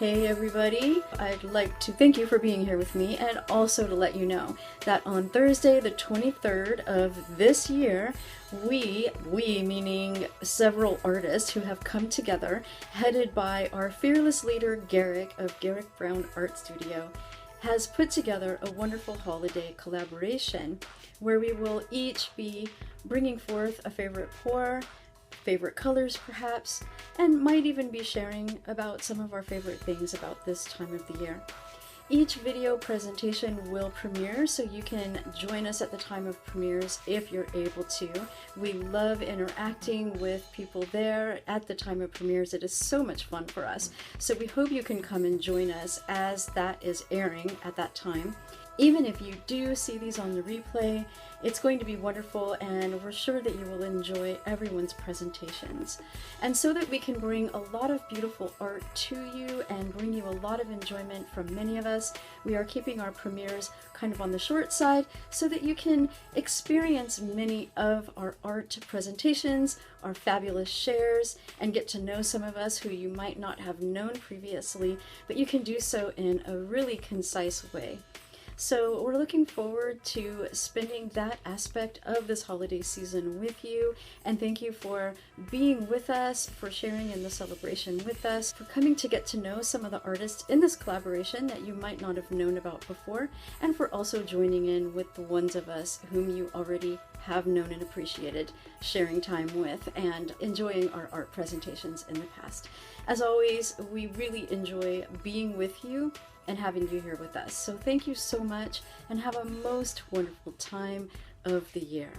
Hey everybody, I'd like to thank you for being here with me and also to let you know that on Thursday the 23rd of this year, we meaning several artists who have come together, headed by our fearless leader Garrick of Garrick Brown Art Studio, has put together a wonderful holiday collaboration where we will each be bringing forth a favorite pour, favorite colors perhaps, and might even be sharing about some of our favorite things about this time of the year. Each video presentation will premiere, so you can join us at the time of premieres if you're able to. We love interacting with people there at the time of premieres. It is so much fun for us. So we hope you can come and join us as that is airing at that time. Even if you do see these on the replay, it's going to be wonderful, and we're sure that you will enjoy everyone's presentations. And so that we can bring a lot of beautiful art to you and bring you a lot of enjoyment from many of us, we are keeping our premieres kind of on the short side so that you can experience many of our art presentations, our fabulous shares, and get to know some of us who you might not have known previously, but you can do so in a really concise way. So we're looking forward to spending that aspect of this holiday season with you, and thank you for being with us, for sharing in the celebration with us, for coming to get to know some of the artists in this collaboration that you might not have known about before, and for also joining in with the ones of us whom you already have known and appreciated sharing time with and enjoying our art presentations in the past. As always, we really enjoy being with you and having you here with us. So thank you so much and have a most wonderful time of the year.